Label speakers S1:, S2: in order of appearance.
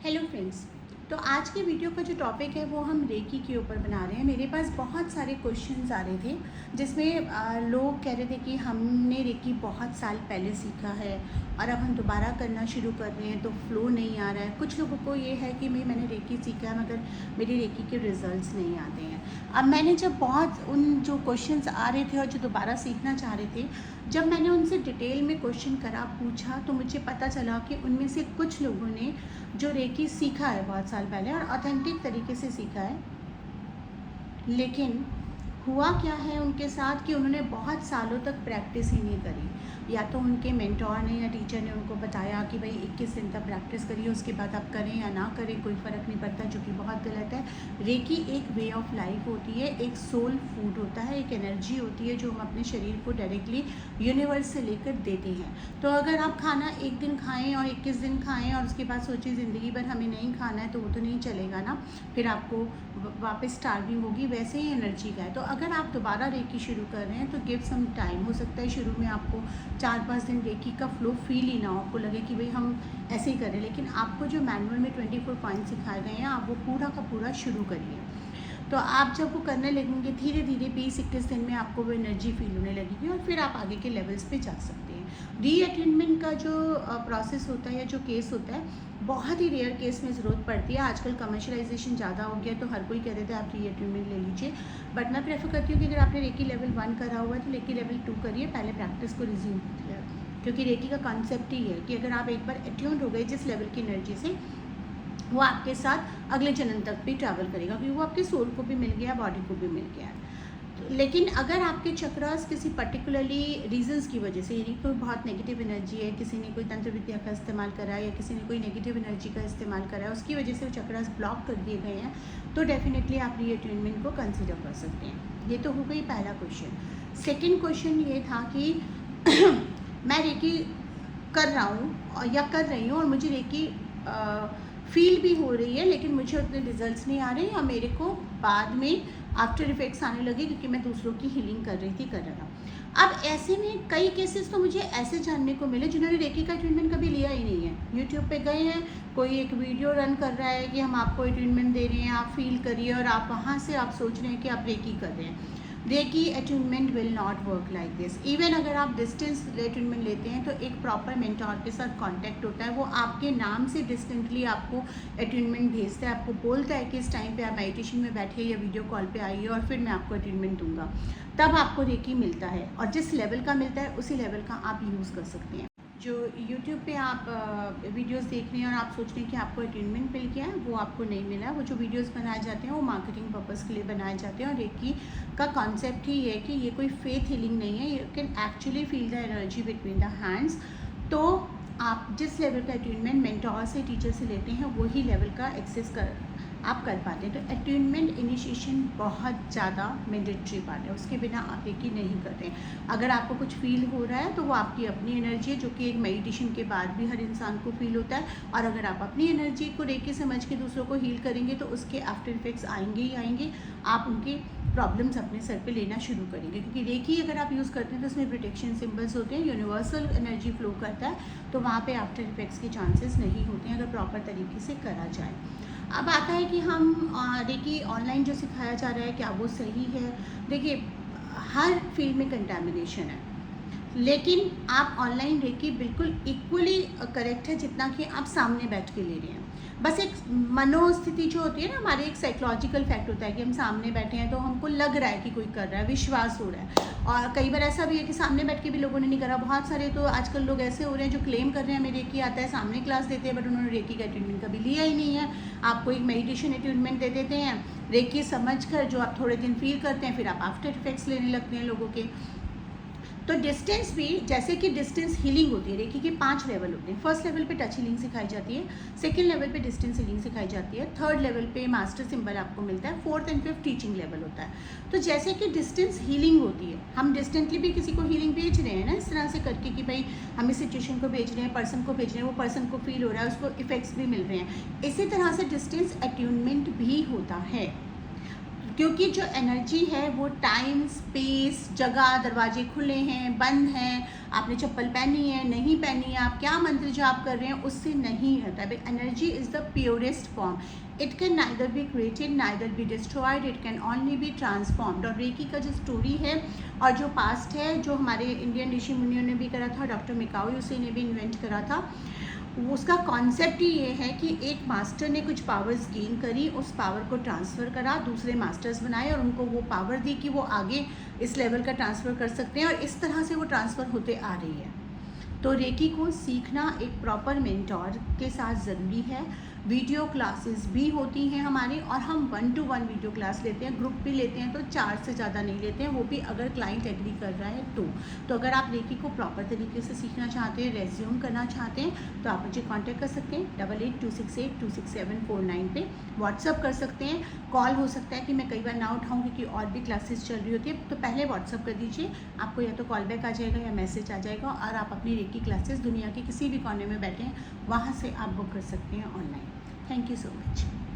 S1: Hello friends. तो आज के वीडियो का जो टॉपिक है वो हम रेकी के ऊपर बना रहे हैं। मेरे पास बहुत सारे क्वेश्चंस आ रहे थे जिसमें लोग कह रहे थे कि हमने रेकी बहुत साल पहले सीखा है और अब हम दोबारा करना शुरू कर रहे हैं तो फ्लो नहीं आ रहा है। कुछ लोगों को ये है कि मैंने रेकी सीखा है मगर मेरी रेकी के रिजल्ट्स नहीं आते हैं। अब मैंने जब बहुत उन जो क्वेश्चंस आ रहे थे और जो दोबारा सीखना चाह रहे थे, जब मैंने उनसे डिटेल में क्वेश्चन करा पूछा तो मुझे पता चला कि उनमें से कुछ लोगों ने जो रेकी सीखा है बहुत साल पहले और ऑथेंटिक तरीके से सीखा है, लेकिन हुआ क्या है उनके साथ कि उन्होंने बहुत सालों तक प्रैक्टिस ही नहीं करी। या तो उनके मेंटोर ने या टीचर ने उनको बताया कि भाई 21 दिन तक प्रैक्टिस करिए, उसके बाद आप करें या ना करें कोई फ़र्क नहीं पड़ता, जो कि बहुत गलत है। रेकी एक वे ऑफ लाइफ होती है, एक सोल फूड होता है, एक एनर्जी होती है जो हम अपने शरीर को डायरेक्टली यूनिवर्स से लेकर देते हैं। तो अगर आप खाना एक दिन खाएँ और 21 दिन खाएँ और उसके बाद सोचिए ज़िंदगी भर हमें नहीं खाना है, तो वो तो नहीं चलेगा ना, फिर आपको वापस स्टार्विंग होगी। वैसे ही एनर्जी का है। तो अगर आप दोबारा रेकी शुरू कर रहे हैं तो गिव सम टाइम। हो सकता है शुरू में आपको 4-5 दिन रेकी का फ्लो फील ही ना हो, आपको लगे कि भाई हम ऐसे ही करें, लेकिन आपको जो मैनुअल में 24 पॉइंट सिखाए गए हैं आप वो पूरा का पूरा शुरू करिए। तो आप जब वो करने लगेंगे धीरे धीरे 20-21 दिन में आपको वो एनर्जी फील होने लगेगी और फिर आप आगे के लेवल्स पे जा सकते हैं। रीअटेनमेंट का जो प्रोसेस होता है या जो केस होता है, बहुत ही रेयर केस में ज़रूरत पड़ती है। आजकल कमर्शलाइजेशन ज़्यादा हो गया तो हर कोई कह देता है आप रीअटेनमेंट ले लीजिए, बट मैं प्रेफर करती हूँ कि अगर आपने रेकी लेवल 1 करा हुआ है तो रेकी लेवल 2 करिए, पहले प्रैक्टिस को रिज्यूम कीजिए। क्योंकि रेकी का कॉन्सेप्ट ही है कि अगर आप एक बार अट्यून्ड हो गए जिस लेवल की एनर्जी से, वो आपके साथ अगले जन्म तक भी ट्रैवल करेगा, क्योंकि वो आपके सोल को भी मिल गया, बॉडी को भी मिल गया है। लेकिन अगर आपके चक्रास किसी पर्टिकुलरली रीजंस की वजह से, यानी कोई बहुत नेगेटिव एनर्जी है, किसी ने कोई तंत्र विद्या का इस्तेमाल करा है या किसी ने कोई नेगेटिव एनर्जी का इस्तेमाल करा है, उसकी वजह से वो चक्रास ब्लॉक कर दिए गए हैं, तो डेफिनेटली आप रीअटेनमेंट को कंसिडर कर सकते हैं। ये तो हो गई पहला क्वेश्चन। सेकेंड क्वेश्चन ये था कि मैं रेकी कर रहा हूँ या कर रही हूँ और मुझे रेकी फील भी हो रही है, लेकिन मुझे उतने रिजल्ट्स नहीं आ रहे या मेरे को बाद में आफ्टर इफेक्ट्स आने लगे क्योंकि मैं दूसरों की हीलिंग कर रहा था। अब ऐसे में कई केसेस तो मुझे ऐसे जानने को मिले जिन्होंने रेकी का ट्रीटमेंट कभी लिया ही नहीं है। यूट्यूब पे गए हैं, कोई एक वीडियो रन कर रहा है कि हम आपको ट्रीटमेंट दे रहे हैं, आप फील करिए, और आप वहाँ से आप सोच रहे हैं कि आप रेकी कर रहे हैं। Reiki attunement will not work like this. Even अगर आप डिस्टेंस अट्यूनमेंट लेते हैं तो एक प्रॉपर मेंटोर के साथ कांटेक्ट होता है, वो आपके नाम से डिस्टेंटली आपको अट्यूनमेंट भेजता है, आपको बोलता है कि इस टाइम पे आप मेडिटेशन में बैठिए या वीडियो कॉल पे आइए और फिर मैं आपको अट्यूनमेंट दूंगा, तब आपको रेकी मिलता है। और जिस लेवल का मिलता है उसी लेवल का आप यूज़ कर सकते हैं। जो YouTube पे आप वीडियोस देख रहे हैं और आप सोच रहे हैं कि आपको अटेनमेंट मिल गया है, वो आपको नहीं मिला है। वो जो वीडियोस बनाए जाते हैं वो मार्केटिंग पर्पस के लिए बनाए जाते हैं और रेकी का कॉन्सेप्ट ही है कि ये कोई फेथ हीलिंग नहीं है, you can actually feel the energy between the hands. तो आप जिस लेवल का अट्यूनमेंट मेंटोर से, टीचर से लेते हैं, वही लेवल का एक्सेस आप कर पाते हैं। तो अट्यूनमेंट इनिशिएशन बहुत ज़्यादा मैंडेटरी पार्ट है, उसके बिना आप रेकी नहीं करते। अगर आपको कुछ फील हो रहा है तो वो आपकी अपनी एनर्जी है, जो कि एक मेडिटेशन के बाद भी हर इंसान को फील होता है। और अगर आप अपनी एनर्जी को रेकी समझ के दूसरों को हील करेंगे तो उसके आफ्टर इफेक्ट्स आएंगे ही आएंगे। आप उनके प्रॉब्लम्स अपने सर पे लेना शुरू करेंगे, क्योंकि रेकी अगर आप यूज़ करते हैं तो उसमें प्रोटेक्शन सिंबल्स होते हैं, यूनिवर्सल एनर्जी फ्लो करता है, तो वहाँ पे आफ्टर इफेक्ट्स के चांसेस नहीं होते हैं अगर प्रॉपर तरीके से करा जाए। अब आता है कि हम रेकी ऑनलाइन जो सिखाया जा रहा है क्या वो सही है। देखिए, हर फील्ड में कंटामिनेशन है, लेकिन आप ऑनलाइन रेकी बिल्कुल इक्वली करेक्ट है जितना कि आप सामने बैठ के ले रहे हैं। बस एक मनोस्थिति जो होती है ना, हमारे एक साइकोलॉजिकल फैक्ट होता है कि हम सामने बैठे हैं तो हमको लग रहा है कि कोई कर रहा है, विश्वास हो रहा है। और कई बार ऐसा भी है कि सामने बैठ के भी लोगों ने नहीं करा। बहुत सारे तो आजकल लोग ऐसे हो रहे हैं जो क्लेम कर रहे हैं हमें रेकी आता है, सामने क्लास देते हैं, बट उन्होंने रेकी का अटेनमेंट कभी लिया ही नहीं है। आपको एक मेडिटेशन अटेनमेंट दे देते हैं, रेकी समझ कर जो आप थोड़े दिन फील करते हैं, फिर आप आफ्टर इफेक्ट्स लेने लगते हैं लोगों के। तो डिस्टेंस भी, जैसे कि डिस्टेंस हीलिंग होती है, रेकी के 5 लेवल होते हैं। फर्स्ट लेवल पे टच हीलिंग सिखाई जाती है, सेकंड लेवल पे डिस्टेंस हीलिंग सिखाई जाती है, थर्ड लेवल पे मास्टर सिंबल आपको मिलता है, fourth and fifth teaching level होता है। तो जैसे कि डिस्टेंस हीलिंग होती है, हम डिस्टेंटली भी किसी को हीलिंग भेज रहे हैं ना, इस तरह से करके कि भाई हम इस सिचुएशन को भेज रहे हैं, पर्सन को भेज रहे हैं, वो पर्सन को फील हो रहा है, उसको इफेक्ट्स भी मिल रहे हैं। इसी तरह से डिस्टेंस अट्यूनमेंट भी होता है। क्योंकि जो एनर्जी है वो टाइम, स्पेस, जगह, दरवाजे खुले हैं, बंद हैं, आपने चप्पल पहनी है, नहीं पहनी है, आप क्या मंत्र जाप कर रहे हैं, उससे नहीं रहता है। Energy is the purest form. It can neither be created neither be destroyed, it can only be transformed. और रेकी का जो स्टोरी है और जो पास्ट है, जो हमारे इंडियन ऋषि मुनियों ने भी करा था, डॉक्टर मिकाओ यूसे ने भी इन्वेंट करा था, उसका कॉन्सेप्ट ही ये है कि एक मास्टर ने कुछ पावर्स गेन करी, उस पावर को ट्रांसफ़र करा, दूसरे मास्टर्स बनाए और उनको वो पावर दी कि वो आगे इस लेवल का ट्रांसफ़र कर सकते हैं, और इस तरह से वो ट्रांसफ़र होते आ रही है। तो रेकी को सीखना एक प्रॉपर मेंटोर के साथ ज़रूरी है। वीडियो क्लासेस भी होती हैं हमारी, और हम 1-to-1 वीडियो क्लास लेते हैं, ग्रुप भी लेते हैं तो 4 से ज़्यादा नहीं लेते हैं, वो भी अगर क्लाइंट एग्री कर रहा है तो अगर आप रेकी को प्रॉपर तरीके से सीखना चाहते हैं, रेज्यूम करना चाहते हैं, तो आप मुझे कांटेक्ट कर सकते हैं 8826826749 पे, व्हाट्सअप कर सकते हैं, कॉल हो सकता है कि मैं कई बार ना उठाऊँ क्योंकि और भी क्लासेस चल रही होती है, तो पहले व्हाट्सअप कर दीजिए, आपको या तो कॉल बैक आ जाएगा या मैसेज आ जाएगा, और आप अपनी रेकी क्लासेस दुनिया के किसी भी कोने में बैठे हैं वहाँ से आप बुक कर सकते हैं online. Thank you so much.